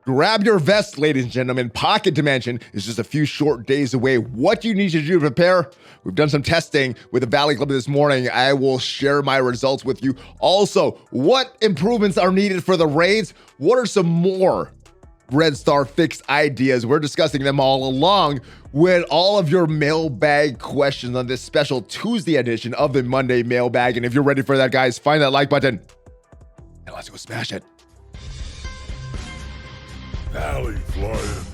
Grab your vest, ladies and gentlemen. Pocket Dimension is just a few short days away. What do you need to do to prepare? We've done some testing with the Valley Club this morning. I will share my results with you. Also, what improvements are needed for the raids? What are some more Red Star fix ideas? We're discussing them all along with all of your mailbag questions on this special Tuesday edition of the Monday Mailbag. And if you're ready for that, guys, find that like button and let's go smash it. ValleyFlyin.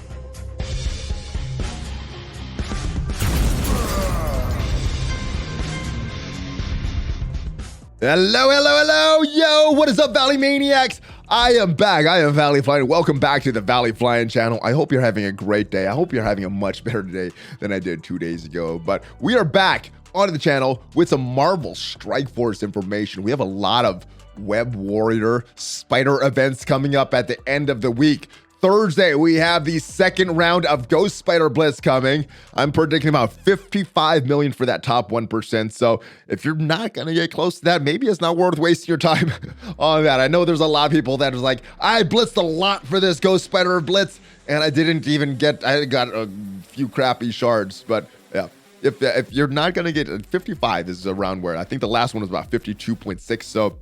Hello. Yo, what is up, Valley Maniacs? I am back. I am ValleyFlyin. Welcome back to the ValleyFlyin channel. I hope you're having a great day. I hope you're having a much better day than I did 2 days ago. But we are back onto the channel with some Marvel Strike Force information. We have a lot of Web Warrior Spider events coming up at the end of the week. Thursday, we have the second round of Ghost Spider Blitz coming. I'm predicting about 55 million for that top 1%. So if you're not going to get close to that, maybe it's not worth wasting your time on that. I know there's a lot of people that is like, I blitzed a lot for this Ghost Spider Blitz, and I didn't even get, I got a few crappy shards. But yeah, if you're not going to get 55, this is around where I think the last one was about 52.6. So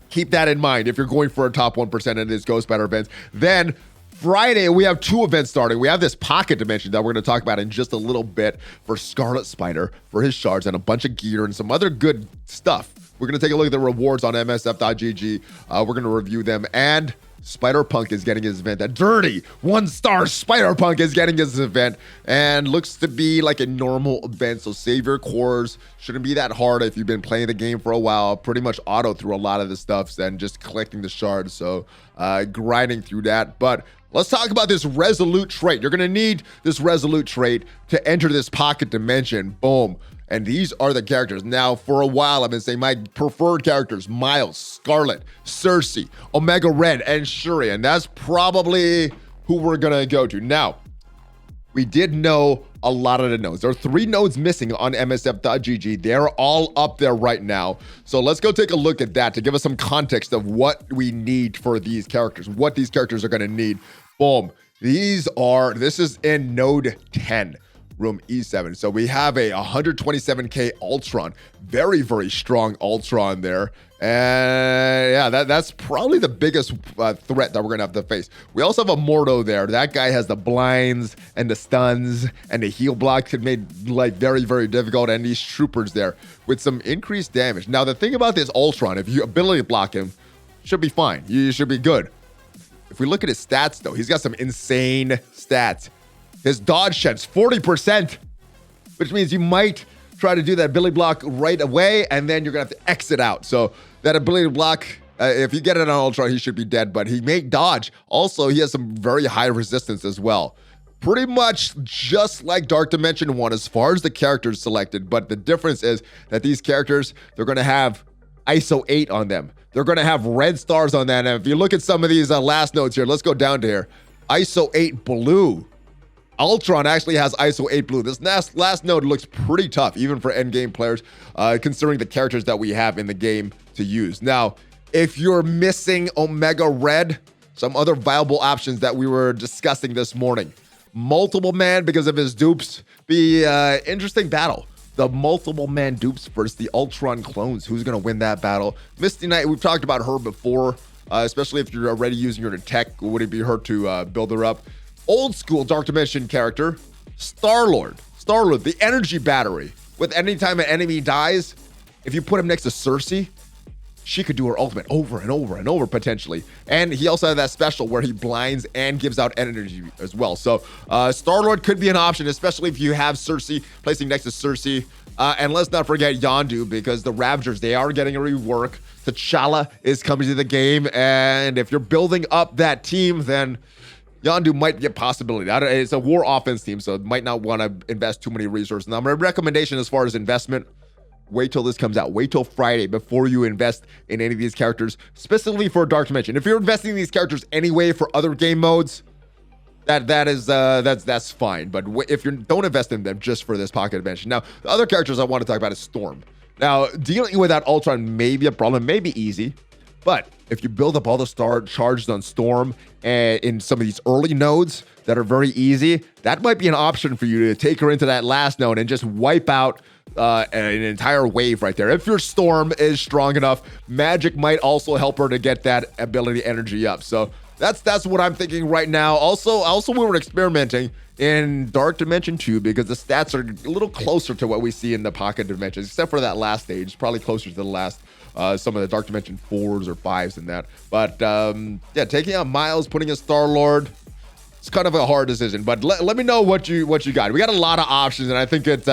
keep that in mind if you're going for a top 1% in this Ghost Spider events. Then Friday, we have two events starting. We have this Pocket Dimension that we're going to talk about in just a little bit for Scarlet Spider, for his shards, and a bunch of gear and some other good stuff. We're going to take a look at the rewards on msf.gg. We're going to review them, and Spider-Punk is getting his event. That dirty one-star Spider-Punk is getting his event and looks to be like a normal event. So save your cores. Shouldn't be that hard if you've been playing the game for a while. Pretty much auto through a lot of the stuff and just collecting the shards. So grinding through that. But let's talk about this Resolute trait. You're going to need this Resolute trait to enter this Pocket Dimension. Boom. And these are the characters. Now, for a while, I've been saying my preferred characters, Miles, Scarlet, Cersei, Omega Red, and Shuri. And that's probably who we're going to go to. Now, we did know a lot of the nodes. There are 3 nodes missing on msf.gg. They're all up there right now. So let's go take a look at that to give us some context of what we need for these characters, what these characters are going to need. Boom. This is in node 10. Room E7. So we have a 127k Ultron, very strong Ultron there, and yeah, that's probably the biggest threat that we're gonna have to face. We also have a Mordo there. That guy has the blinds and the stuns and the heal blocks that made like very difficult, and these troopers there with some increased damage. Now the thing about this Ultron, if you ability block him, should be fine. You should be good. If we look at his stats though, he's got some insane stats. His dodge sheds 40%, which means you might try to do that ability block right away, and then you're going to have to exit out. So that ability block, if you get it on Ultron, he should be dead, but he may dodge. Also, he has some very high resistance as well. Pretty much just like Dark Dimension 1 as far as the characters selected, but the difference is that these characters, they're going to have ISO 8 on them. They're going to have red stars on that. And if you look at some of these last notes here, let's go down to here. ISO 8 blue. Ultron actually has ISO 8 blue. This last node looks pretty tough, even for endgame players, considering the characters that we have in the game to use. Now, if you're missing Omega Red, some other viable options that we were discussing this morning. Multiple Man, because of his dupes, be interesting battle. The multiple man dupes versus the Ultron clones. Who's going to win that battle? Misty Knight, we've talked about her before, especially if you're already using her to tech. Would it be her to build her up? Old school Dark Dimension character, Star-Lord, the energy battery. With any time an enemy dies, if you put him next to Cersei, she could do her ultimate over and over potentially. And he also has that special where he blinds and gives out energy as well. So Star-Lord could be an option, especially if you have Cersei placing next to Cersei. And let's not forget Yondu, because the Ravagers, they are getting a rework. T'Challa is coming to the game. And if you're building up that team, then Yondu might be a possibility. It's a war offense team, so might not want to invest too many resources. Now, my recommendation as far as investment, wait till this comes out. Wait till Friday before you invest in any of these characters, specifically for Dark Dimension. If you're investing in these characters anyway for other game modes, that's fine. But if you don't invest in them just for this Pocket Dimension. Now, the other characters I want to talk about is Storm. Now, dealing with that Ultron may be a problem, may be easy. But if you build up all the star charged on Storm and in some of these early nodes that are very easy, that might be an option for you to take her into that last node and just wipe out an entire wave right there. If your Storm is strong enough, Magic might also help her to get that ability energy up. So that's what I'm thinking right now. Also we were experimenting in Dark Dimension 2 because the stats are a little closer to what we see in the Pocket Dimensions, except for that last stage, probably closer to the last some of the Dark Dimension 4s or 5s in that. But yeah, taking out Miles, putting a Star-Lord, it's kind of a hard decision. But let me know what you got. We got a lot of options, and I think it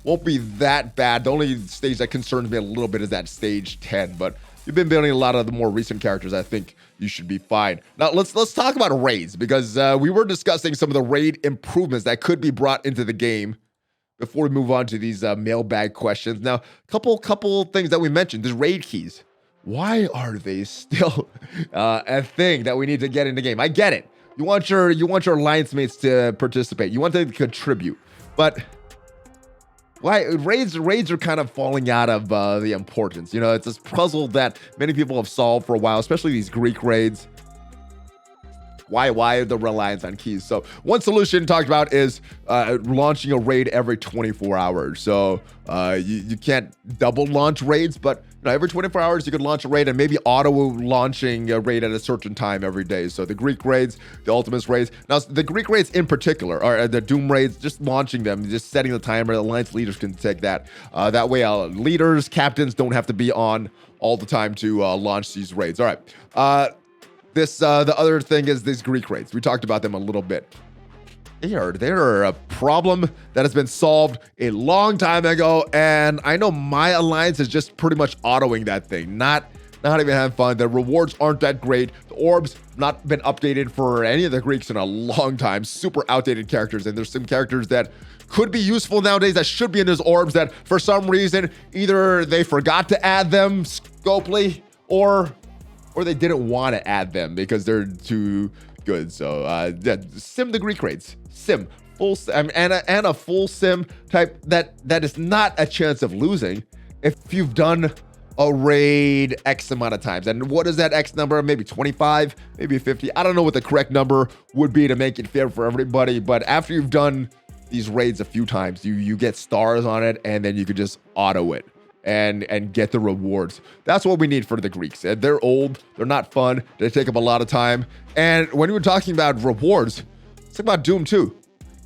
won't be that bad. The only stage that concerns me a little bit is that stage 10. But you've been building a lot of the more recent characters. I think you should be fine. Now let's talk about raids, because we were discussing some of the raid improvements that could be brought into the game before we move on to these mailbag questions. Now, couple things that we mentioned, the raid keys. Why are they still a thing that we need to get in the game? I get it. You want your alliance mates to participate. You want them to contribute. But why raids are kind of falling out of the importance. You know, it's this puzzle that many people have solved for a while, especially these Greek raids. Why the reliance on keys? So one solution talked about is launching a raid every 24 hours. So you can't double launch raids, but every 24 hours you could launch a raid, and maybe auto launching a raid at a certain time every day. So the Greek raids, the Ultimates raids. Now the Greek raids in particular, or the Doom raids, just launching them, just setting the timer. The alliance leaders can take that. That way leaders, captains don't have to be on all the time to launch these raids. All right. The other thing is these Greek raids. We talked about them a little bit. They're a problem that has been solved a long time ago, and I know my alliance is just pretty much autoing that thing, not even having fun. The rewards aren't that great. The orbs not been updated for any of the Greeks in a long time. Super outdated characters, and there's some characters that could be useful nowadays that should be in those orbs that for some reason either they forgot to add them scopely or they didn't want to add them because they're too good. So yeah, sim the Greek raids. Sim full sim, and a full sim type that is not a chance of losing if you've done a raid X amount of times. And what is that X number? Maybe 25, maybe 50. I don't know what the correct number would be to make it fair for everybody. But after you've done these raids a few times, you get stars on it, and then you could just auto it and get the rewards. That's what we need for the Greeks. They're old, they're not fun, they take up a lot of time. And when we were talking about rewards, let's talk about Doom 2.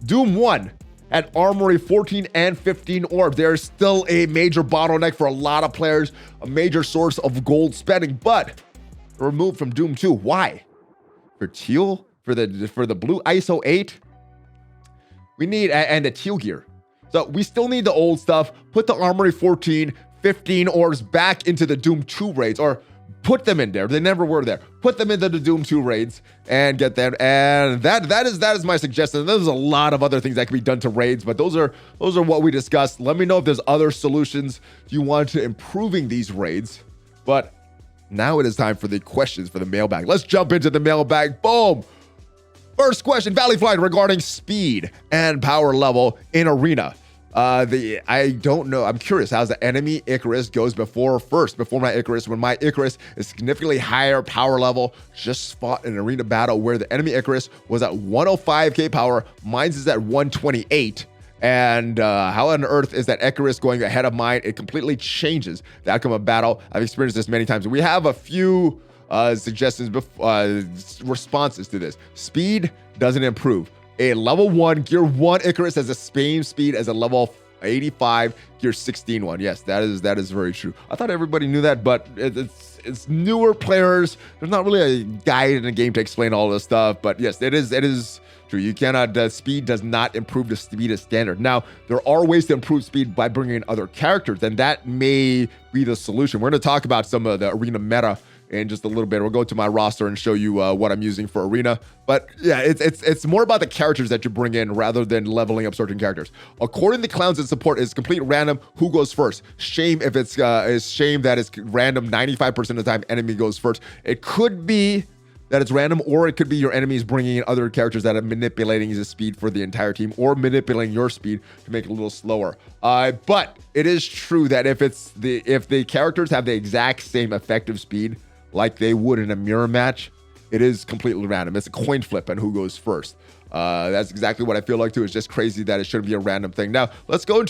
Doom 1 at Armory 14 and 15 orbs. There's still a major bottleneck for a lot of players, a major source of gold spending, but removed from Doom 2. Why? For teal? For the blue ISO 8? We need, and the teal gear. So we still need the old stuff. Put the Armory 14, 15 orbs back into the Doom 2 raids, or put them in there. They never were there. Put them into the Doom 2 raids and get them. And that is my suggestion. There's a lot of other things that can be done to raids, but those are what we discussed. Let me know if there's other solutions you want to improving these raids. But now it is time for the questions for the mailbag. Let's jump into the mailbag. Boom. First question, ValleyFlyin, regarding speed and power level in Arena. I don't know. I'm curious. How's the enemy Icarus goes before my Icarus? When my Icarus is significantly higher power level, just fought an arena battle where the enemy Icarus was at 105k power. Mine's is at 128. And how on earth is that Icarus going ahead of mine? It completely changes the outcome of battle. I've experienced this many times. We have a few suggestions, responses to this. Speed doesn't improve. A level 1 gear 1 Icarus has the same speed as a level 85 gear 16 one. Yes, that is very true. I thought everybody knew that, but it's newer players. There's not really a guide in the game to explain all this stuff. But yes, it is true. You cannot. Speed does not improve the speed of standard. Now there are ways to improve speed by bringing in other characters, and that may be the solution. We're going to talk about some of the arena meta in just a little bit. We'll go to my roster and show you what I'm using for Arena. But yeah, it's more about the characters that you bring in rather than leveling up certain characters. According to Clowns and Support, it's complete random who goes first. Shame if it's shame that it's random 95% of the time enemy goes first. It could be that it's random, or it could be your enemies bringing in other characters that are manipulating the speed for the entire team, or manipulating your speed to make it a little slower. But it is true that if the characters have the exact same effective speed, like they would in a mirror match, it is completely random. It's a coin flip and who goes first. That's exactly what I feel like too. It's just crazy that it shouldn't be a random thing. Now let's go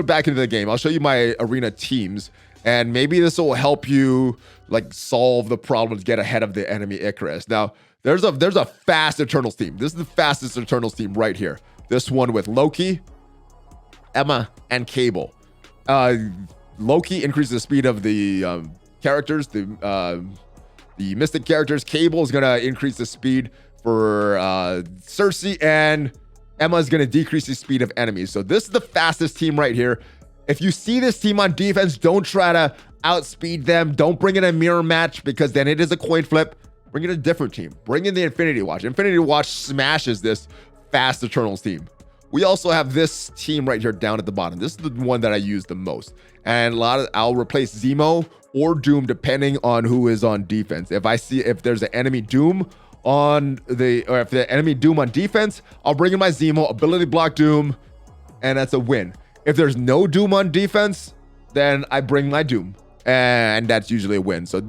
back into the game. I'll show you my arena teams, and maybe this will help you like solve the problems, get ahead of the enemy Icarus. Now there's a fast Eternals team. This is the fastest Eternals team right here. This one with Loki, Emma, and Cable. Loki increases the speed of the characters, the mystic characters. Cable is gonna increase the speed for Cersei, and Emma is gonna decrease the speed of enemies. So this is the fastest team right here. If you see this team on defense, don't try to outspeed them. Don't bring in a mirror match, because then it is a coin flip. Bring in a different team. Bring in the Infinity Watch. Infinity Watch smashes this fast Eternals team. We also have this team right here down at the bottom. This is the one that I use the most. And I'll replace Zemo or Doom depending on who is on defense. If there's an enemy Doom on if the enemy Doom on defense, I'll bring in my Zemo, ability block Doom, and that's a win. If there's no Doom on defense, then I bring my Doom, and that's usually a win. So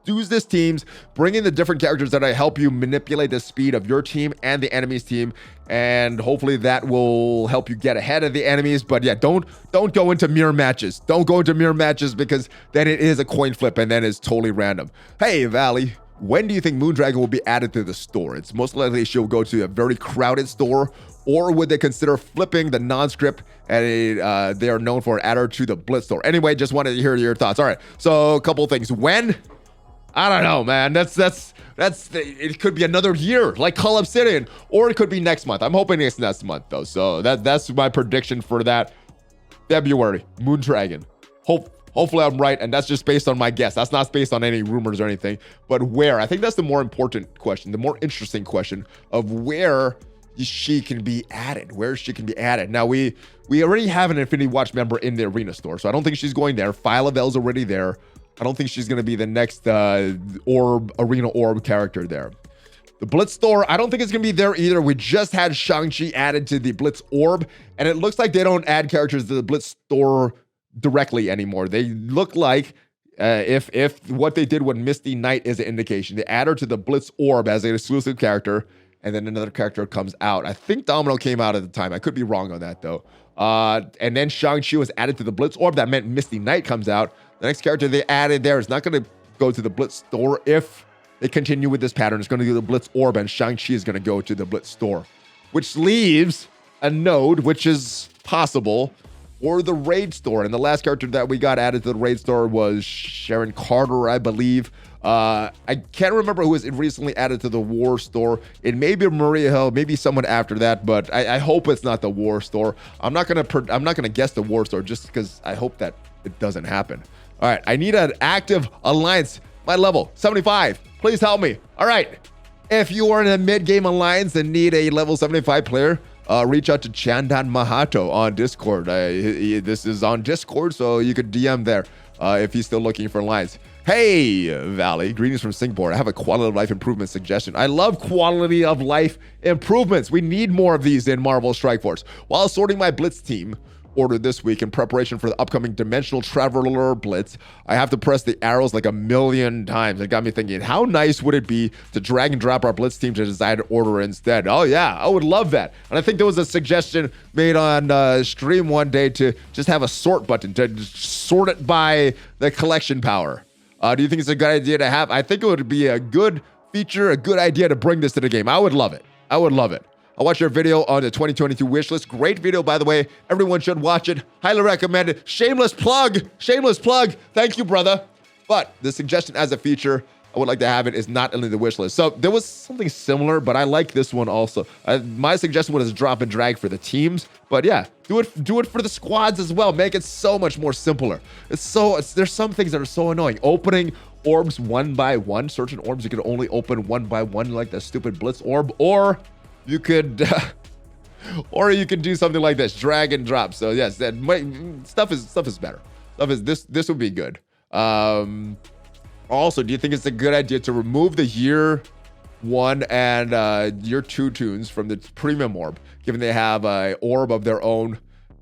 use this teams, bring in the different characters that help you manipulate the speed of your team and the enemy's team, and hopefully that will help you get ahead of the enemies. But yeah, don't go into mirror matches. Don't go into mirror matches, because then it is a coin flip and then it's totally random. Hey, Valley, when do you think Moondragon will be added to the store? It's most likely she'll go to a very crowded store, or would they consider flipping the non-script and they are known for add her to the Blitz store? Anyway, just wanted to hear your thoughts. All right, so a couple of things. When? I don't know, man. It could be another year, like Call Obsidian, or it could be next month. I'm hoping it's next month though. So that's my prediction for that. February, Moondragon. Hopefully I'm right, and that's just based on my guess. That's not based on any rumors or anything. But where? I think that's the more important question, the more interesting question of where she can be added. Where she can be added. Now we already have an Infinity Watch member in the arena store, so I don't think she's going there. Phyla-Vel's already there. I don't think she's going to be the next arena orb character there. The Blitz store, I don't think it's going to be there either. We just had Shang-Chi added to the Blitz orb, and it looks like they don't add characters to the Blitz store directly anymore. They look like if what they did with Misty Knight is an indication, they add her to the Blitz orb as an exclusive character, and then another character comes out. I think Domino came out at the time. I could be wrong on that though. And then Shang-Chi was added to the Blitz orb. That meant Misty Knight comes out. The next character they added there is not going to go to the Blitz store. If they continue with this pattern, it's going to go to the Blitz orb, and Shang-Chi is going to go to the Blitz store, which leaves a node, which is possible, or the Raid store. And the last character that we got added to the Raid store was Sharon Carter, I believe. I can't remember who was recently added to the War store. It may be Maria Hill, maybe someone after that, but I hope it's not the War store. I'm not gonna guess the War store, just because I hope that it doesn't happen. All right, I need an active alliance. My level 75. Please help me. All right, if you are in a mid-game alliance and need a level 75 player, reach out to Chandan Mahato on Discord. This is on Discord, so you could DM there if he's still looking for alliance. Hey, Valley, greetings from Singapore. I have a quality of life improvement suggestion. I love quality of life improvements. We need more of these in Marvel Strike Force. While sorting my Blitz team ordered this week in preparation for the upcoming Dimensional Traveler Blitz, I have to press the arrows like a million times. It got me thinking, how nice would it be to drag and drop our Blitz team to desired order instead? Oh yeah, I would love that. And I think there was a suggestion made on stream one day to just have a sort button to sort it by the collection power. Do you think it's a good idea to have? I think it would be a good feature, a good idea to bring this to the game. I would love it. I would love it. I'll watch your video on the 2022 wish list. Great video, by the way. Everyone should watch it. Highly recommended. Shameless plug. Shameless plug. Thank you, brother. But the suggestion as a feature, I would like to have it, is not only the wish list. So there was something similar, but I like this one also. My suggestion was drop and drag for the teams. But yeah, do it for the squads as well. Make it so much more simpler. There's some things that are so annoying. Opening orbs one by one. Certain orbs you can only open one by one, like the stupid Blitz orb. Or you could do something like this, drag and drop. So yes, stuff is better. This would be good. Also, do you think it's a good idea to remove the year 1 and year 2 tunes from the premium orb, given they have a orb of their own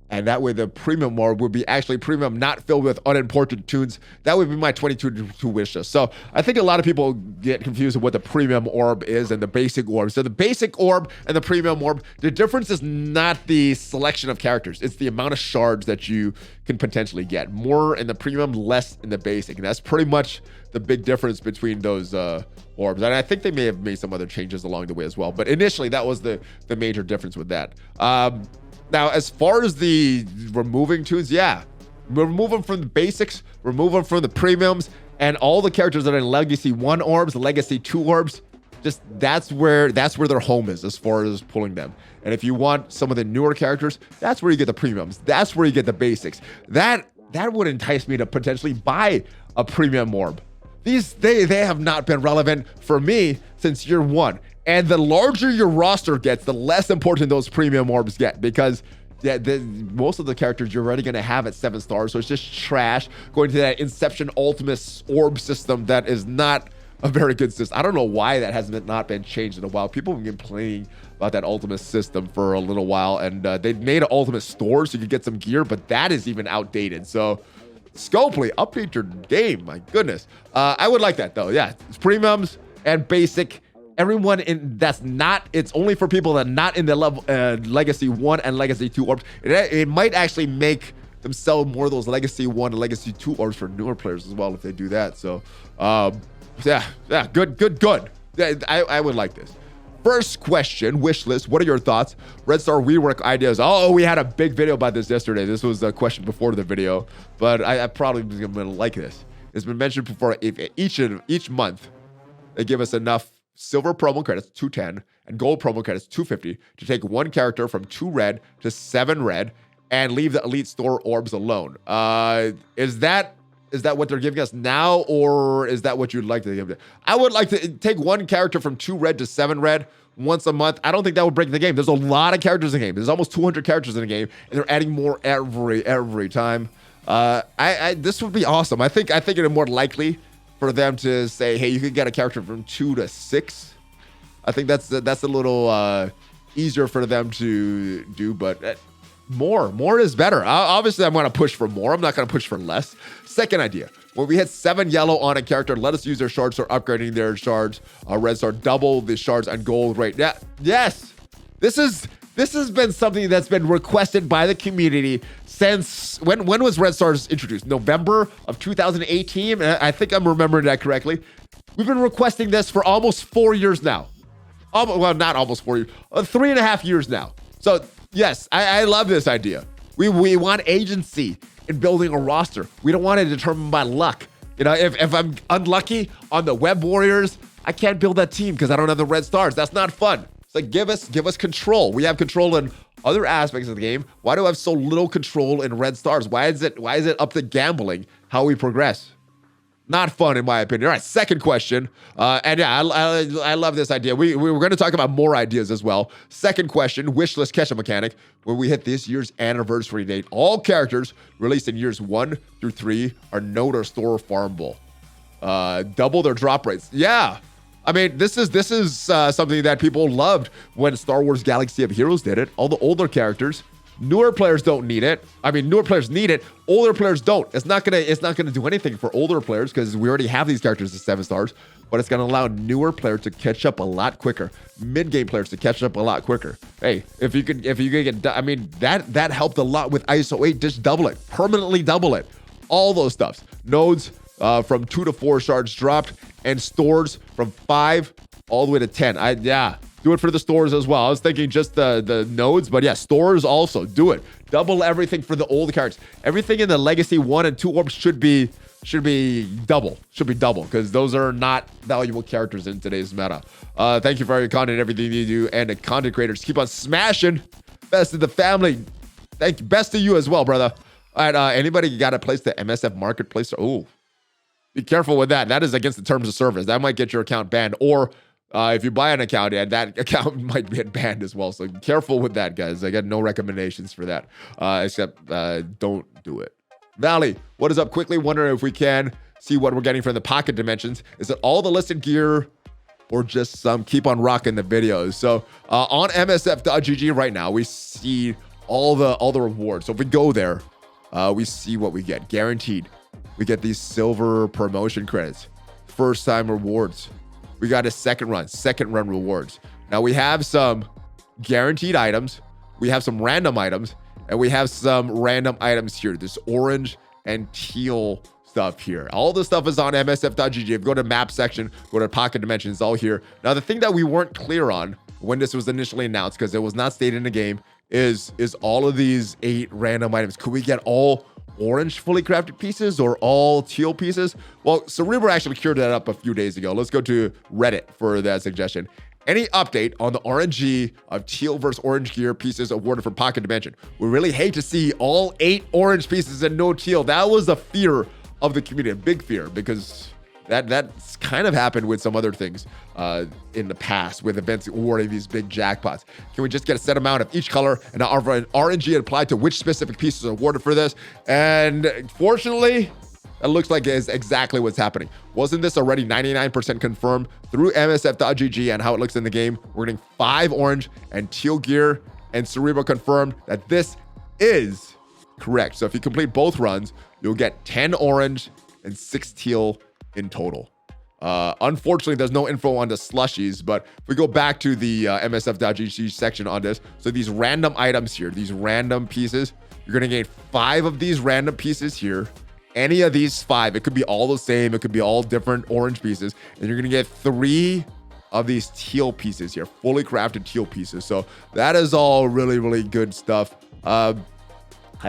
And that way the premium orb would be actually premium, not filled with unimportant tunes. That would be my 22 wish list. So I think a lot of people get confused with what the premium orb is and the basic orb. So the basic orb and the premium orb, the difference is not the selection of characters. It's the amount of shards that you can potentially get. More in the premium, less in the basic. And that's pretty much the big difference between those orbs. And I think they may have made some other changes along the way as well. But initially, that was the major difference with that. Now, as far as the removing tunes, yeah, remove them from the basics, remove them from the premiums, and all the characters that are in Legacy 1 orbs, Legacy 2 orbs, just that's where their home is as far as pulling them. And if you want some of the newer characters, that's where you get the premiums. That's where you get the basics. That would entice me to potentially buy a premium orb. They have not been relevant for me since year 1. And the larger your roster gets, the less important those premium orbs get, because most of the characters you're already going to have at 7 stars. So it's just trash going to that Inception Ultimate orb system that is not a very good system. I don't know why that has not been changed in a while. People have been complaining about that Ultimate system for a little while, and they made an Ultimate store so you could get some gear, but that is even outdated. So Scopely, update your game. My goodness. I would like that though. Yeah, it's premiums and basic. Everyone in that's not, it's only for people that are not in the level Legacy 1 and Legacy 2 orbs. It might actually make them sell more of those Legacy 1 and Legacy 2 orbs for newer players as well if they do that. So yeah, good. Yeah, I would like this. First question, wish list. What are your thoughts? Red Star rework ideas. Oh, we had a big video about this yesterday. This was a question before the video, but I probably am gonna like this. It's been mentioned before. If each month they give us enough silver promo credits, 210, and gold promo credits, 250, to take one character from 2 red to 7 red and leave the Elite Store orbs alone. Is that what they're giving us now, or is that what you'd like to give them? I would like to take one character from 2 red to 7 red once a month. I don't think that would break the game. There's a lot of characters in the game. There's almost 200 characters in the game, and they're adding more every time. This would be awesome. I think it's more likely for them to say, hey, you could get a character from 2 to 6. I think that's a little easier for them to do, but more is better. Obviously, I'm going to push for more. I'm not going to push for less. Second idea, when we hit 7 yellow on a character, let us use their shards for upgrading their shards. Red Star, double the shards and gold rate. Yeah, yes, this has been something that's been requested by the community since when was Red Stars introduced? November of 2018. I think I'm remembering that correctly. We've been requesting this for almost 4 years now. Well, not almost 4 years, 3.5 years now. So yes, I love this idea. We want agency in building a roster. We don't want it determined by luck. You know, if I'm unlucky on the Web Warriors, I can't build that team because I don't have the red stars. That's not fun. It's like give us control. We have control in other aspects of the game. Why do I have so little control in red stars? Why is it up to gambling how we progress? Not fun, in my opinion. All right, second question. And yeah, I love this idea. We were going to talk about more ideas as well. Second question, wish list catch-up mechanic. When we hit this year's anniversary date, all characters released in years 1 through 3 are node or store farmable. Double their drop rates. Yeah. I mean, this is something that people loved when Star Wars Galaxy of Heroes did it. All the older characters. Newer players don't need it. I mean, newer players need it. Older players don't. It's not gonna do anything for older players because we already have these characters at 7 stars. But it's gonna allow newer players to catch up a lot quicker. Mid-game players to catch up a lot quicker. Hey, if you could get, I mean, that helped a lot with ISO 8. Just double it, permanently double it. All those stuffs. Nodes from 2 to 4 shards dropped, and stores from 5 all the way to 10. Do it for the stores as well. I was thinking just the nodes, but yeah, stores also. Do it. Double everything for the old cards. Everything in the Legacy 1 and 2 orbs should be double. Should be double because those are not valuable characters in today's meta. Thank you for your content, everything you do, and the content creators. Keep on smashing. Best of the family. Thank you. Best to you as well, brother. All right, anybody got to place the MSF marketplace? Oh, be careful with that. That is against the terms of service. That might get your account banned, or if you buy an account, yeah, that account might get banned as well. So careful with that, guys. I got no recommendations for that, except don't do it. Valley, what is up? Quickly wondering if we can see what we're getting from the pocket dimensions. Is it all the listed gear or just some? Keep on rocking the videos. So on MSF.gg right now, we see all the rewards. So if we go there, we see what we get. Guaranteed. We get these silver promotion credits. First time rewards. We got a second run rewards. Now we have some guaranteed items. We have some random items. And we have some random items here. This orange and teal stuff here. All this stuff is on msf.gg. If you go to map section, go to pocket dimension, it's all here. Now, the thing that we weren't clear on when this was initially announced, because it was not stated in the game, is all of these 8 random items. Could we get all orange fully crafted pieces or all teal pieces? Well, Cerebro actually cured that up a few days ago. Let's go to Reddit for that suggestion. Any update on the RNG of teal versus orange gear pieces awarded for Pocket Dimension? We really hate to see all 8 orange pieces and no teal. That was a fear of the community, a big fear, because that's kind of happened with some other things in the past with events awarding these big jackpots. Can we just get a set amount of each color and RNG applied to which specific pieces are awarded for this? And fortunately, it looks like it's exactly what's happening. Wasn't this already 99% confirmed through msf.gg and how it looks in the game? We're getting 5 orange and teal gear, and Cerebro confirmed that this is correct. So if you complete both runs, you'll get 10 orange and 6 teal in total. Unfortunately, there's no info on the slushies, but if we go back to the msf.gg section on this, so these random items here, these random pieces, you're going to get 5 of these random pieces here. Any of these 5, it could be all the same, it could be all different orange pieces, and you're gonna get 3 of these teal pieces here, fully crafted teal pieces. So that is all really, really good stuff. I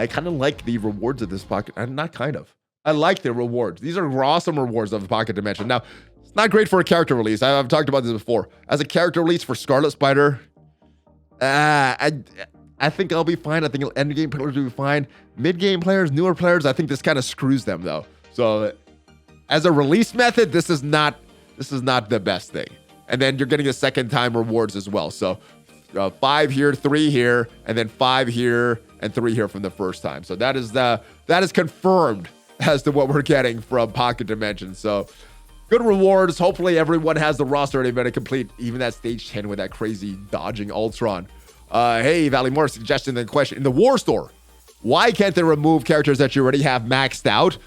kind of like the rewards of this pocket. Not kind of. I like the rewards. These are awesome rewards of the Pocket Dimension. Now, it's not great for a character release. I've talked about this before. As a character release for Scarlet Spider, I think I'll be fine. I think end game players will be fine. Mid game players, newer players, I think this kind of screws them though. So as a release method, this is not the best thing. And then you're getting a second time rewards as well. So 5 here, 3 here, and then 5 here and 3 here from the first time. So that is confirmed as to what we're getting from Pocket Dimension. So good rewards. Hopefully everyone has the roster already to complete even that stage 10 with that crazy dodging Ultron. Hey, Valley, more suggestion than question. In the War Store, why can't they remove characters that you already have maxed out?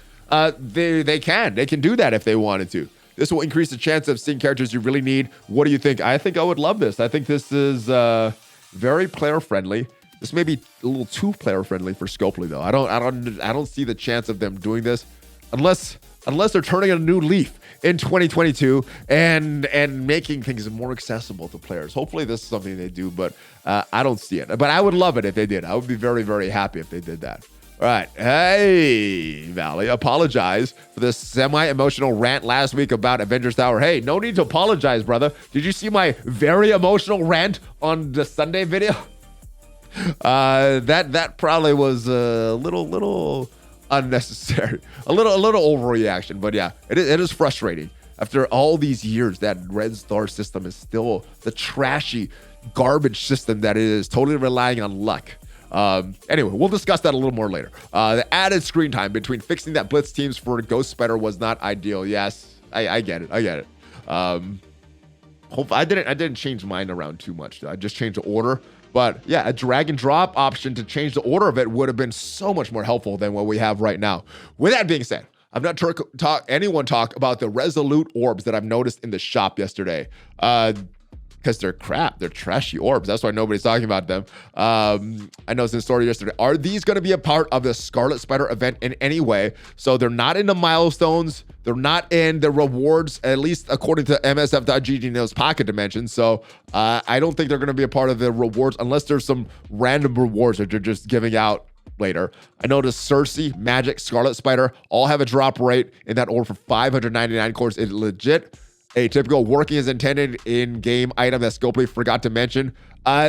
They can do that if they wanted to. This will increase the chance of seeing characters you really need. What do you think? I think I would love this. I think this is very player friendly. This may be a little too player friendly for Scopely though. I don't see the chance of them doing this unless they're turning a new leaf in 2022 and making things more accessible to players. Hopefully this is something they do, but I don't see it. But I would love it if they did. I would be very, very happy if they did that. All right. Hey, Valley, apologize for this semi-emotional rant last week about Avengers Tower. Hey, no need to apologize, brother. Did you see my very emotional rant on the Sunday video? That probably was a little unnecessary, a little overreaction, but yeah, it is frustrating after all these years that Red Star system is still the trashy garbage system that it is, totally relying on luck. Anyway, we'll discuss that a little more later. The added screen time between fixing that blitz teams for Ghost Spider was not ideal. Yes, I get it. I didn't change mine around too much. I just changed the order. But yeah, a drag and drop option to change the order of it would have been so much more helpful than what we have right now. With that being said, I've not heard anyone talk about the Resolute orbs that I've noticed in the shop yesterday. Because they're crap. They're trashy orbs. That's why nobody's talking about them. I noticed in the story yesterday. Are these going to be a part of the Scarlet Spider event in any way? So they're not in the milestones. They're not in the rewards, at least according to msf.gg knows Pocket Dimension. So I don't think they're going to be a part of the rewards unless there's some random rewards that they're just giving out later. I noticed Cersei, Magic, Scarlet Spider all have a drop rate in that order for 599 cores. It's legit a typical working as intended in-game item that Scopely forgot to mention.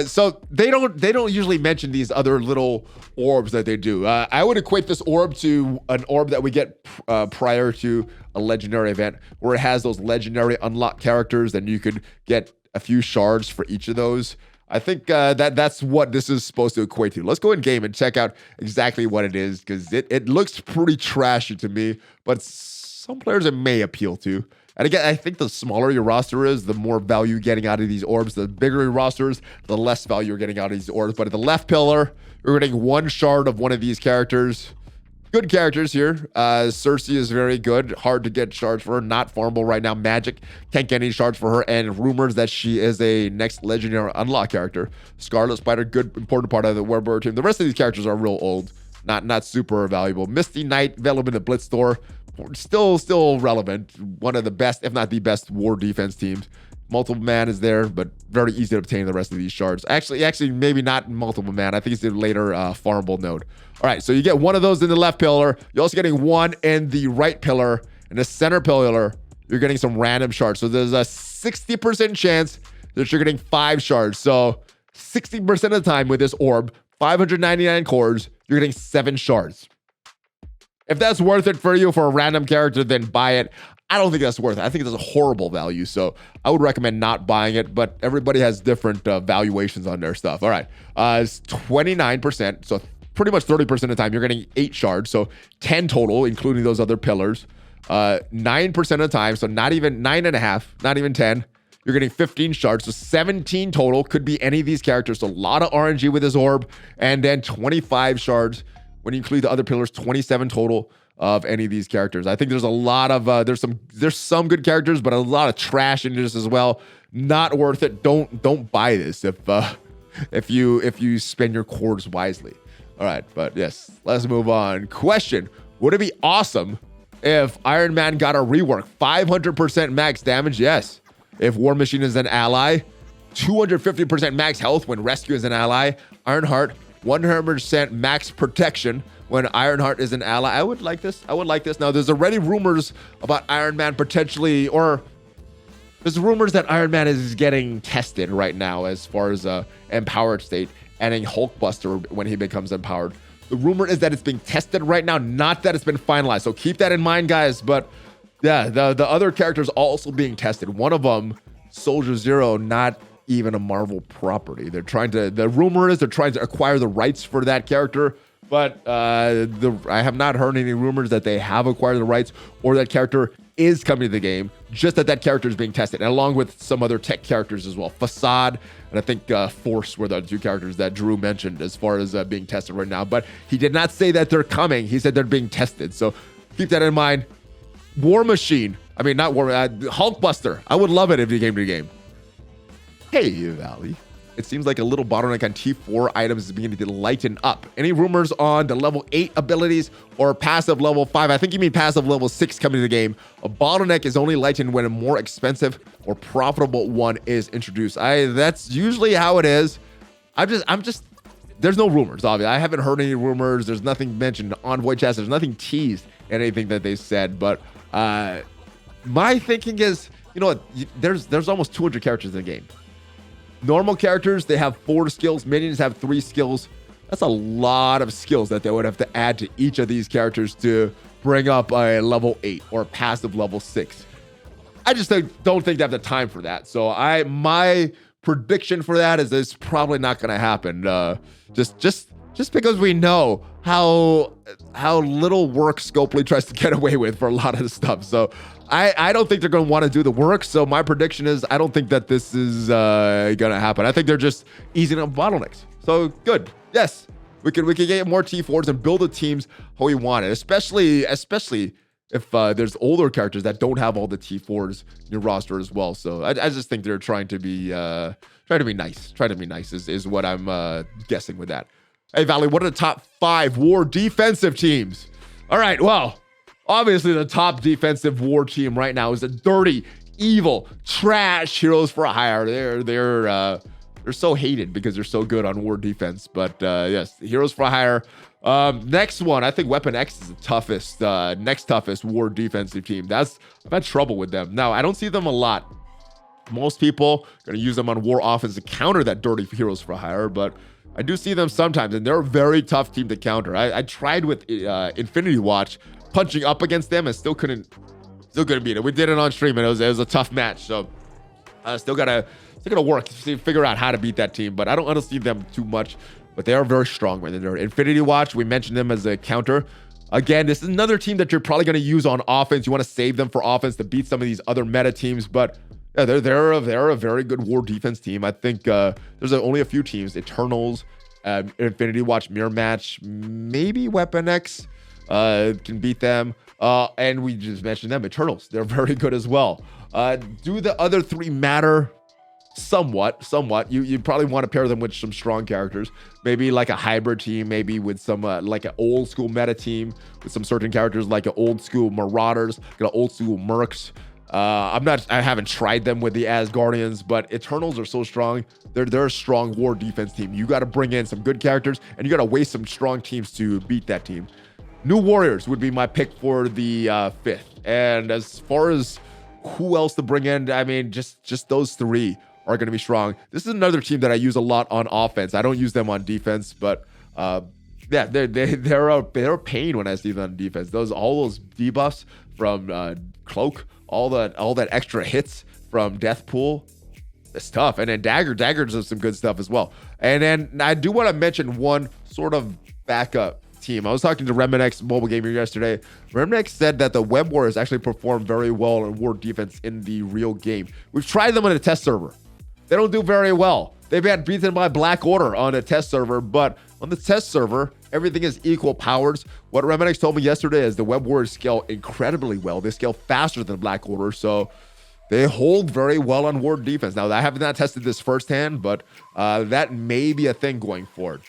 So they don't usually mention these other little orbs that they do. I would equate this orb to an orb that we get prior to a legendary event where it has those legendary unlocked characters and you could get a few shards for each of those. I think that's what this is supposed to equate to. Let's go in game and check out exactly what it is because it looks pretty trashy to me, but some players it may appeal to. And again, I think the smaller your roster is, the more value you're getting out of these orbs. The bigger your roster is, the less value you're getting out of these orbs. But at the left pillar, you're getting 1 shard of one of these characters. Good characters here. Cersei is very good. Hard to get shards for her. Not farmable right now. Magic can't get any shards for her. And rumors that she is a next legendary unlock character. Scarlet Spider, good, important part of the Warburg team. The rest of these characters are real old. Not super valuable. Misty Knight, available in the Blitz store. Still relevant. One of the best, if not the best, war defense teams. Multiple man is there, but very easy to obtain the rest of these shards. Actually, maybe not multiple man. I think it's the later farmable node. All right, so you get 1 of those in the left pillar. You're also getting 1 in the right pillar. In the center pillar, you're getting some random shards. So there's a 60% chance that you're getting 5 shards. So 60% of the time with this orb, 599 cores, you're getting 7 shards. If that's worth it for you for a random character, then buy it. I don't think that's worth it. I think it's a horrible value. So I would recommend not buying it, but everybody has different valuations on their stuff. All right. It's 29%. So pretty much 30% of the time, you're getting 8 shards. So 10 total, including those other pillars. 9% of the time, so not even 9.5, not even 10. You're getting 15 shards. So 17 total. Could be any of these characters. So a lot of RNG with this orb. And then 25 shards. When you include the other pillars, 27 total of any of these characters. I think there's a lot of there's some good characters, but a lot of trash in this as well. Not worth it. Don't buy this if you spend your cores wisely. All right, but yes, let's move on. Question: would it be awesome if Iron Man got a rework? 500% max damage, yes. If War Machine is an ally, 250% max health when Rescue is an ally. Ironheart, 100% max protection when Ironheart is an ally. I would like this. Now, there's already rumors about Iron Man potentially, or there's rumors that Iron Man is getting tested right now as far as empowered state and a Hulkbuster when he becomes empowered. The rumor is that it's being tested right now, not that it's been finalized. So keep that in mind, guys. But yeah, the other characters also being tested. One of them, Soldier Zero, not even a Marvel property. The rumor is they're trying to acquire the rights for that character, but I have not heard any rumors that they have acquired the rights or that character is coming to the game, just that character is being tested, and along with some other tech characters as well. Facade and I think Force were the 2 characters that Drew mentioned as far as being tested right now, but he did not say that they're coming. He said they're being tested, so keep that in mind. War Machine, Hulkbuster, I would love it if he came to the game. Hey, Valley. It seems like a little bottleneck on T4 items is beginning to lighten up. Any rumors on the level 8 abilities or passive level 5? I think you mean passive level 6 coming to the game. A bottleneck is only lightened when a more expensive or profitable one is introduced. That's usually how it is. There's no rumors, obviously. I haven't heard any rumors. There's nothing mentioned on Void Chats. There's nothing teased in anything that they said. But my thinking is, you know what? There's almost 200 characters in the game. Normal characters, they have 4 skills. Minions have 3 skills. That's a lot of skills that they would have to add to each of these characters to bring up a level 8 or a passive level 6. I just don't think they have the time for that. So my prediction for that is it's probably not going to happen. Just because we know how little work Scopely tries to get away with for a lot of the stuff. So I don't think they're going to want to do the work. So my prediction is I don't think that this is going to happen. I think they're just easing up bottlenecks. So good. Yes, we can get more T4s and build the teams how we want it, especially if there's older characters that don't have all the T4s in your roster as well. So I just think they're trying to be nice. Try to be nice is what I'm guessing with that. Hey, Valley, what are the top 5 war defensive teams? All right, well, obviously the top defensive war team right now is the dirty, evil, trash Heroes for Hire. They're so hated because they're so good on war defense. But yes, Heroes for Hire. Next one, I think Weapon X is the toughest, next toughest war defensive team. I've had trouble with them. Now, I don't see them a lot. Most people are going to use them on war offense to counter that dirty Heroes for Hire, but I do see them sometimes, and they're a very tough team to counter. I tried with Infinity Watch punching up against them and still couldn't beat it. We did it on stream, and it was a tough match. So still gotta work to figure out how to beat that team. But I don't see them too much. But they are very strong when they're Infinity Watch. We mentioned them as a counter. Again, this is another team that you're probably going to use on offense. You want to save them for offense to beat some of these other meta teams, but yeah, they're a very good war defense team. I think there's only a few teams: Eternals, Infinity Watch, Mirror Match, maybe Weapon X can beat them. And we just mentioned them, Eternals. They're very good as well. Do the other three matter? Somewhat. You probably want to pair them with some strong characters, maybe like a hybrid team, maybe with some like an old school meta team with some certain characters, like an old school Marauders, an old school Mercs. I haven't tried them with the Asgardians, but Eternals are so strong. They're a strong war defense team. You got to bring in some good characters, and you got to waste some strong teams to beat that team. New Warriors would be my pick for the 5th. And as far as who else to bring in, I mean, just those three are going to be strong. This is another team that I use a lot on offense. I don't use them on defense, but yeah, they're a pain when I see them on defense. All those debuffs from Cloak, all that extra hits from Deathpool, it's tough. And then Daggers does some good stuff as well. And then I do want to mention one sort of backup team. I was talking to Remenex Mobile Gamer yesterday. Remenex said that the Web Warriors actually perform very well in war defense in the real game. We've tried them on a test server. They don't do very well. They've been beaten by Black Order on a test server, but on the test server, everything is equal powers. What Remenex told me yesterday is the Web Warriors scale incredibly well. They scale faster than Black Order, so they hold very well on war defense. Now, I have not tested this firsthand, but that may be a thing going forward.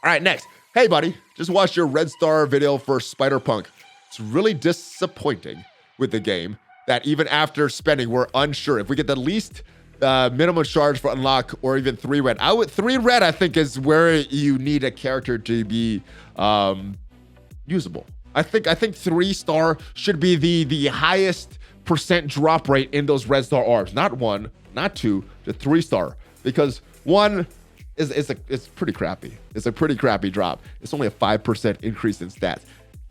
All right, next. Hey, buddy, just watched your Red Star video for Spider-Punk. It's really disappointing with the game that even after spending, we're unsure if we get the least minimum charge for unlock or even 3 red. 3 red, I think, is where you need a character to be usable. I think 3-star should be the highest percent drop rate in those Red Star orbs. Not 1, not 2, to 3-star. Because 1 it's pretty crappy. It's a pretty crappy drop. It's only a 5% increase in stats.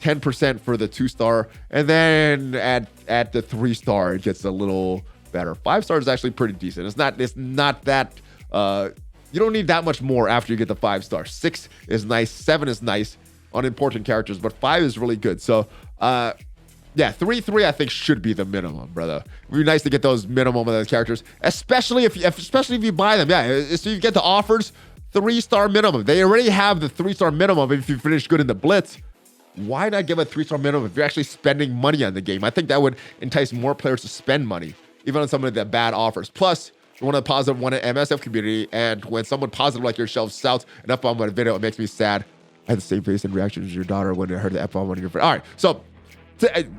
10% for the 2-star, and then at the 3-star, it gets a little better. 5-star is actually pretty decent. It's not that you don't need that much more after you get the 5-star. 6 is nice, 7 is nice on important characters, but 5 is really good. So yeah, 3 I think should be the minimum, brother. It'd be nice to get those minimum of those characters, especially if you buy them. Yeah, so you get the offers, 3-star minimum. They already have the 3-star minimum if you finish good in the Blitz. Why not give a 3-star minimum if you're actually spending money on the game? I think that would entice more players to spend money, even on some of the bad offers. Plus, you're one of the positive one in MSF community, and when someone positive like yourself shouts an F-bomb on a video, it makes me sad. I had the same face and reaction as your daughter when I heard the F-bomb on your friend. All right, so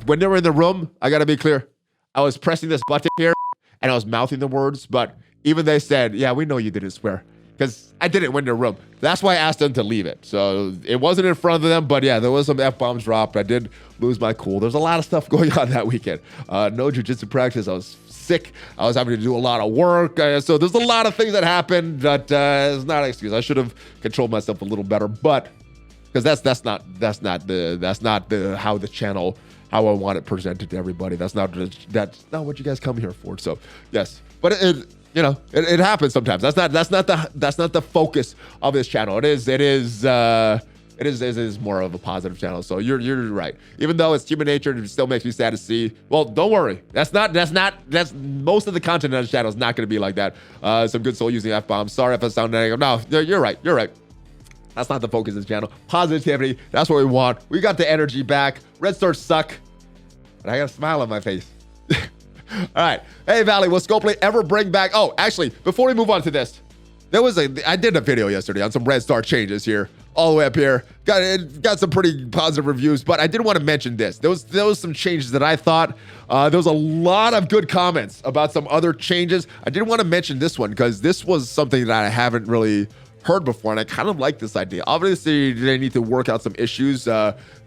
when they were in the room, I gotta be clear. I was pressing this button here, and I was mouthing the words, but even they said, yeah, we know you didn't swear. Because I didn't win the room. That's why I asked them to leave it. So it wasn't in front of them, but yeah, there was some F-bombs dropped. I did lose my cool. There's a lot of stuff going on that weekend. No jiu-jitsu practice. I was sick. I was having to do a lot of work. So there's a lot of things that happened that it's not an excuse. I should have controlled myself a little better, but because that's not how the channel, how I want it presented to everybody. That's not what you guys come here for. So yes, but it happens sometimes. That's not the focus of this channel. It is more of a positive channel. So you're right. Even though it's human nature, it still makes me sad to see. Well, don't worry. That's most of the content on this channel is not going to be like that. Some good soul using F-bombs. Sorry if I sound negative. No, you're right. That's not the focus of this channel. Positivity. That's what we want. We got the energy back. Red Stars suck, but I got a smile on my face. All right. Hey, Valley, will Scopely ever bring back... Oh, actually, before we move on to this, I did a video yesterday on some Red Star changes here, all the way up here. Got some pretty positive reviews, but I did want to mention this. There was some changes that I thought... there was a lot of good comments about some other changes. I did want to mention this one, because this was something that I haven't really heard before, and I kind of like this idea. Obviously, they need to work out some issues,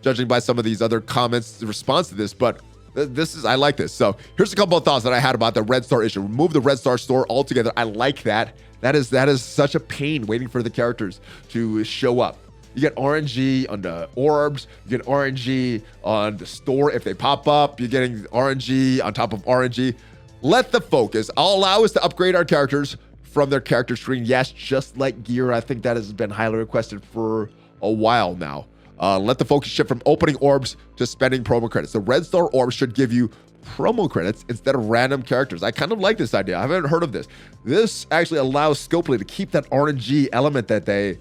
judging by some of these other comments in response to this, but... I like this. So here's a couple of thoughts that I had about the Red Star issue. Remove the Red Star store altogether. I like that. That is such a pain waiting for the characters to show up. You get RNG on the orbs. You get RNG on the store if they pop up. You're getting RNG on top of RNG. Let the focus. I'll allow us to upgrade our characters from their character screen. Yes, just like gear. I think that has been highly requested for a while now. Let the focus shift from opening orbs to spending promo credits. The red star orbs should give you promo credits instead of random characters. I kind of like this idea. I haven't heard of this. This actually allows Scopely to keep that RNG element that they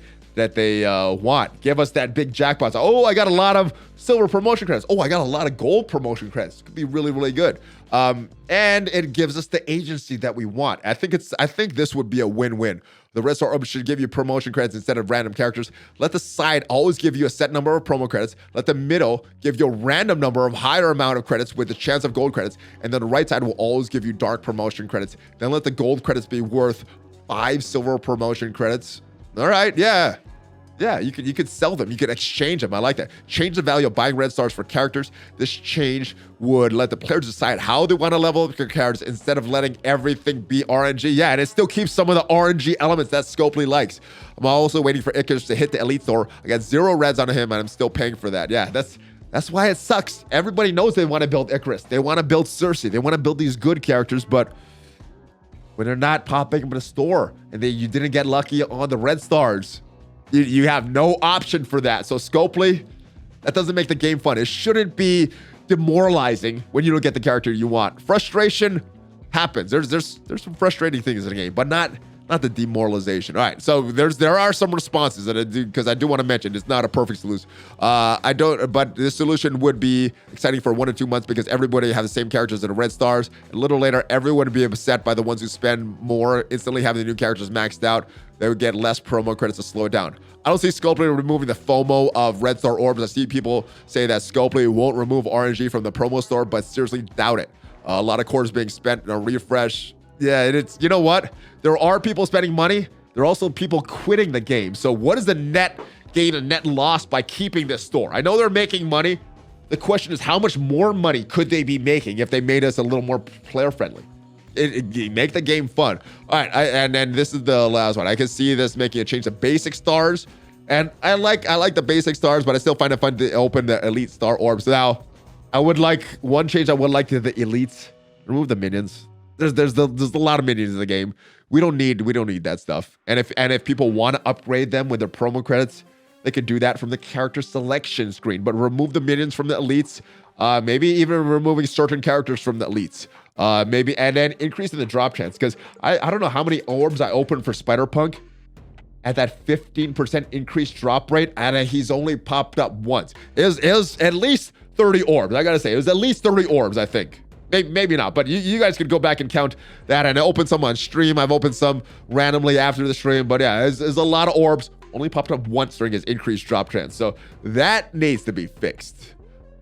want. Give us that big jackpot. Oh, I got a lot of silver promotion credits. Oh, I got a lot of gold promotion credits. Could be really, really good. And it gives us the agency that we want. I think this would be a win-win. The red star orbs should give you promotion credits instead of random characters. Let the side always give you a set number of promo credits. Let the middle give you a random number of higher amount of credits with the chance of gold credits. And then the right side will always give you dark promotion credits. Then let the gold credits be worth 5 silver promotion credits. All right, yeah, you could sell them. You could exchange them. I like that. Change the value of buying red stars for characters. This change would let the players decide how they want to level up their characters instead of letting everything be RNG. Yeah, and it still keeps some of the RNG elements that Scopely likes. I'm also waiting for Icarus to hit the elite Thor. I got 0 reds on him, and I'm still paying for that. Yeah, that's why it sucks. Everybody knows they want to build Icarus. They want to build Cersei. They want to build these good characters, but when they're not popping up in a store and you didn't get lucky on the red stars, you have no option for that. So Scopely, that doesn't make the game fun. It shouldn't be demoralizing when you don't get the character you want. Frustration happens. There's some frustrating things in the game, but not the demoralization. All right, so there are some responses that I do, because I do want to mention it's not a perfect solution. But this solution would be exciting for 1 or 2 months because everybody have the same characters in the red stars. A little later, everyone would be upset by the ones who spend more, instantly having the new characters maxed out. They would get less promo credits to slow it down. I don't see Scopely removing the FOMO of red star orbs. I see people say that Scopely won't remove RNG from the promo store, but seriously doubt it. A lot of cores being spent in a refresh. Yeah, it's, you know what? There are people spending money. There are also people quitting the game. So what is the net gain and net loss by keeping this store? I know they're making money. The question is, how much more money could they be making if they made us a little more player friendly? It make the game fun. All right, and then this is the last one. I can see this making a change to basic stars, and I like the basic stars, but I still find it fun to open the elite star orbs. Now, I would like one change. I would like to the elites. Remove the minions. There's a lot of minions in the game. We don't need that stuff. And if people want to upgrade them with their promo credits, they could do that from the character selection screen. But remove the minions from the elites. Maybe even removing certain characters from the elites. Maybe, and then increasing the drop chance, because I don't know how many orbs I opened for Spider-Punk at that 15% increased drop rate, and he's only popped up once. It was at least 30 orbs. I gotta say, it was at least 30 orbs, I think. Maybe not, but you guys could go back and count that. And I opened some on stream. I've opened some randomly after the stream, but yeah, it's a lot of orbs. Only popped up once during his increased drop chance, so that needs to be fixed.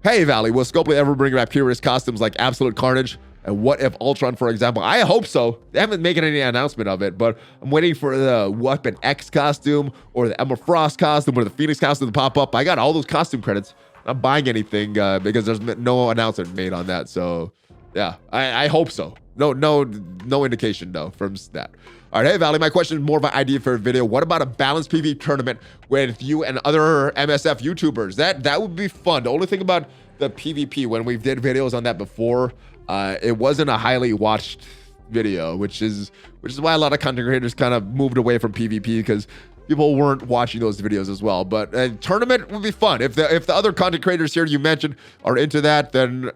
Hey, Valley, will Scopely ever bring back Purist costumes like Absolute Carnage? And what if Ultron, for example? I hope so. They haven't made any announcement of it, but I'm waiting for the Weapon X costume or the Emma Frost costume or the Phoenix costume to pop up. I got all those costume credits. I'm not buying anything because there's no announcement made on that. So yeah, I hope so. No indication though from that. All right, hey Valley, my question is more of an idea for a video. What about a balanced PvP tournament with you and other MSF YouTubers? That would be fun. The only thing about the PvP, when we did videos on that before, it wasn't a highly watched video, which is why a lot of content creators kind of moved away from PvP, because people weren't watching those videos as well. But a tournament would be fun. If the other content creators here you mentioned are into that, then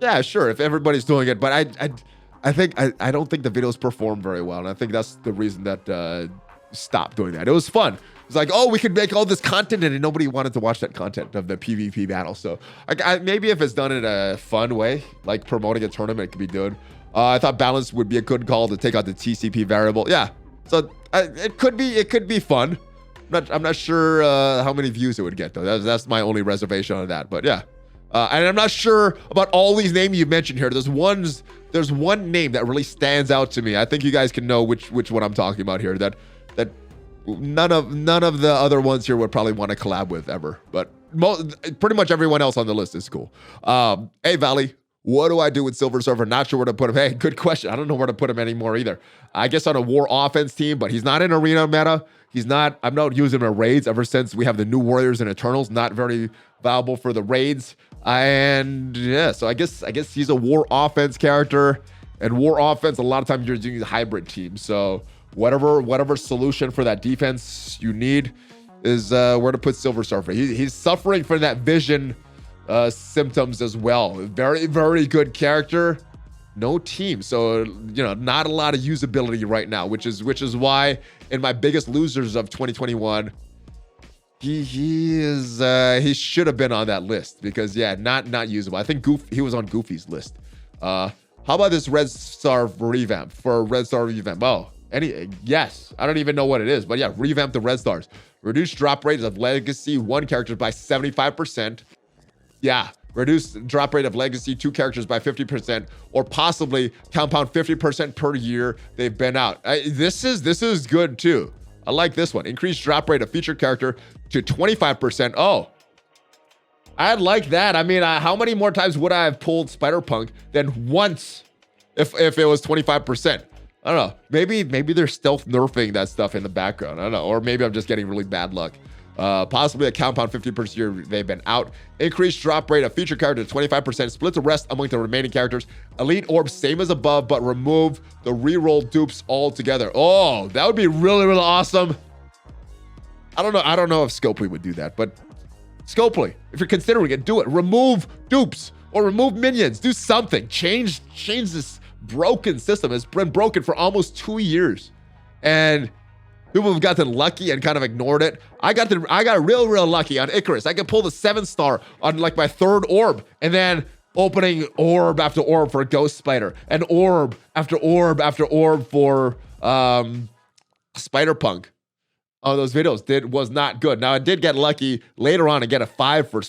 yeah, sure. If everybody's doing it, but I don't think the videos perform very well, and I think that's the reason that stopped doing that. It was fun. It's like, oh, we could make all this content, and nobody wanted to watch that content of the PvP battle. So maybe if it's done in a fun way, like promoting a tournament, it could be good. I thought balance would be a good call to take out the TCP variable. Yeah, so it could be fun. I'm not sure how many views it would get though. That's my only reservation on that. But yeah, and I'm not sure about all these names you mentioned here. There's one name that really stands out to me. I think you guys can know which one I'm talking about here. That none of the other ones here would probably want to collab with ever, but pretty much everyone else on the list is cool. Hey Valley, what do I do with Silver Surfer? Not sure where to put him. Hey, good question. I don't know where to put him anymore either. I guess on a war offense team, but he's not in arena meta. I'm not using him in raids ever since we have the new Warriors and Eternals. Not very valuable for the raids. And yeah, so I guess he's a war offense character, and war offense, a lot of times you're doing a hybrid team. So whatever solution for that defense you need, is where to put Silver Surfer. He's suffering from that vision symptoms as well. Very, very good character. No team, so not a lot of usability right now, which is why in my biggest losers of 2021, he should have been on that list because not usable. I think he was on Goofy's list. How about this Red Star revamp for Red Star revamp? Oh, yes, I don't even know what it is, but yeah, revamp the Red Stars. Reduce drop rates of Legacy 1 characters by 75%. Yeah. Reduce drop rate of Legacy 2 characters by 50%, or possibly compound 50% per year they've been out. This is good too. I like this one. Increase drop rate of featured character to 25%. Oh, I'd like that. I mean, how many more times would I have pulled Spider-Punk than once if it was 25%? I don't know. Maybe they're stealth nerfing that stuff in the background. I don't know. Or maybe I'm just getting really bad luck. Possibly a compound 50% year they've been out. Increase drop rate of featured character to 25%. Split the rest among the remaining characters. Elite orbs same as above, but remove the reroll dupes altogether. Oh, that would be really, really awesome. I don't know if Scopely would do that, but Scopely, if you're considering it, do it. Remove dupes or remove minions. Do something. Change this broken system. It's been broken for almost 2 years, and people have gotten lucky and kind of ignored it. I got real lucky on Icarus. I could pull the 7-star on like my 3rd orb, and then opening orb after orb for Ghost Spider, and orb after orb after orb for Spider-Punk. Oh, those videos was not good. Now I did get lucky later on to get a 5 for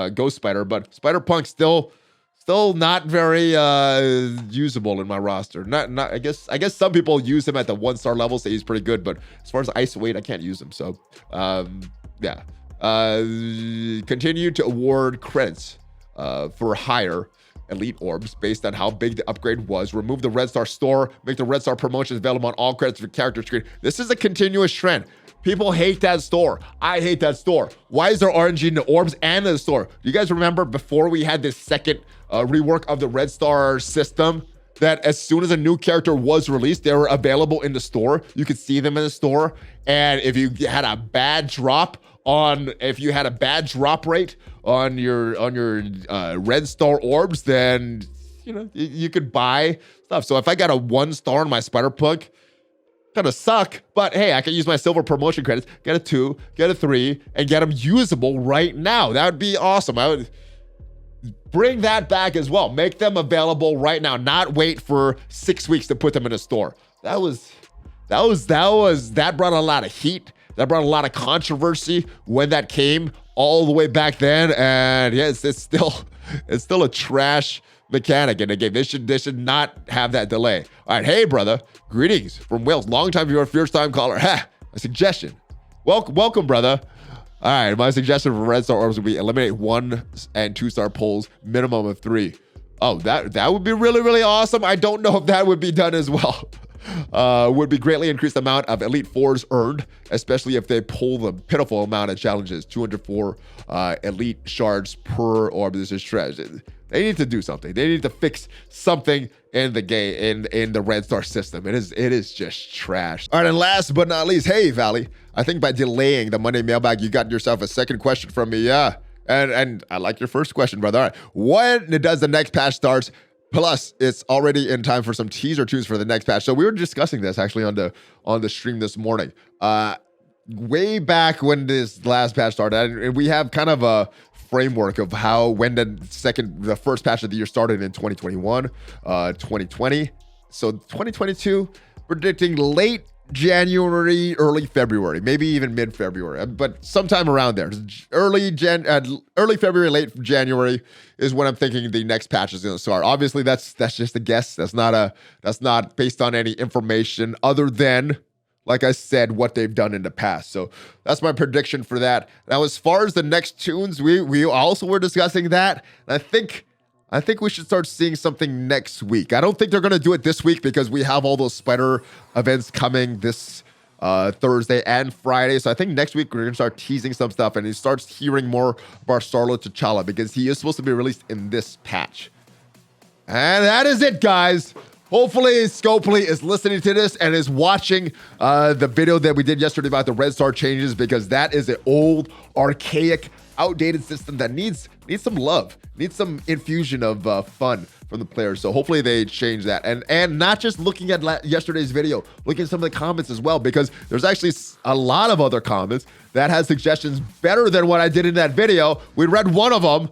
Ghost Spider, but Spider-Punk still not very usable in my roster. Not I guess some people use him at the 1-star level, say he's pretty good, but as far as ice weight, I can't use him. So yeah. Continue to award credits for higher elite orbs based on how big the upgrade was. Remove the Red Star store, make the Red Star promotions available on all credits for character screen. This is a continuous trend. People hate that store. I hate that store. Why is there RNG in the orbs and in the store? Do you guys remember before we had this second rework of the Red Star system, that as soon as a new character was released, they were available in the store? You could see them in the store. And if you had a bad drop rate on your Red Star orbs, then you could buy stuff. So if I got a 1-star on my Spider-Punk, gonna suck, but hey, I can use my silver promotion credits, get a 2, get a 3, and get them usable right now. That would be awesome. I would bring that back as well. Make them available right now, not wait for 6 weeks to put them in a store. That brought a lot of heat. That brought a lot of controversy when that came all the way back then. And yeah, it's still a trash mechanic in the game. They should not have that delay. All right, hey brother, greetings from Wales, long time viewer, first time caller. Ha, a suggestion. Welcome brother. All right, my suggestion for Red Star orbs would be eliminate 1 and 2-star pulls, minimum of 3. Oh, that would be really, really awesome. I don't know if that would be done as well. Would be greatly increase the amount of Elite 4s earned, especially if they pull the pitiful amount of challenges. 204 Elite shards per orb. This is trash. They need to do something. They need to fix something in the game, in the Red Star system. It is just trash. All right, and last but not least, hey Valley, I think by delaying the Monday mailbag, you got yourself a second question from me. Yeah, and I like your first question, brother. All right, when does the next patch starts? Plus, it's already in time for some teaser tunes for the next patch. So we were discussing this actually on the stream this morning. Way back when this last patch started, and we have kind of a framework of when the first patch of the year started in 2021, 2020. So 2022, predicting late January, early February, maybe even mid-February, but sometime around there. Early February, late January is when I'm thinking the next patch is going to start. Obviously, that's just a guess. That's not based on any information other than, like I said, what they've done in the past. So that's my prediction for that. Now, as far as the next tunes, we also were discussing that. And I think we should start seeing something next week. I don't think they're going to do it this week because we have all those spider events coming this Thursday and Friday. So I think next week we're going to start teasing some stuff, and he starts hearing more about Starlo T'Challa because he is supposed to be released in this patch. And that is it, guys. Hopefully, Scopely is listening to this and is watching the video that we did yesterday about the Red Star changes, because that is an old, archaic, outdated system that needs some love, needs some infusion of fun from the players. So hopefully they change that, and not just looking at yesterday's video, looking at some of the comments as well, because there's actually a lot of other comments that has suggestions better than what I did in that video. We read one of them.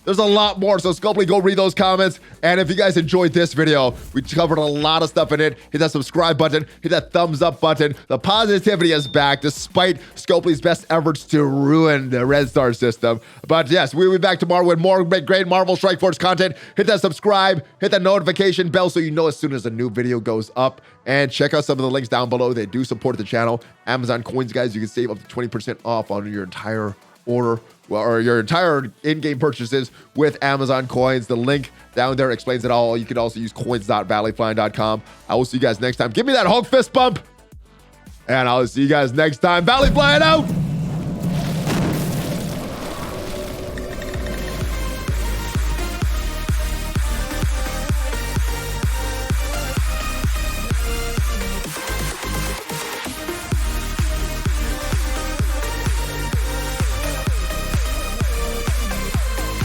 There's a lot more, so Scopely, go read those comments. And if you guys enjoyed this video, we covered a lot of stuff in it. Hit that subscribe button, hit that thumbs up button. The positivity is back, despite Scopely's best efforts to ruin the Red Star system. But yes, we'll be back tomorrow with more great Marvel Strike Force content. Hit that subscribe, hit that notification bell so you know as soon as a new video goes up. And check out some of the links down below. They do support the channel. Amazon coins, guys, you can save up to 20% off on your entire order, or your entire in-game purchases with Amazon coins. The link down there explains it all. You can also use coins.valleyflyin.com. I will see you guys next time. Give me that Hulk fist bump, and I'll see you guys next time. ValleyFlyin out.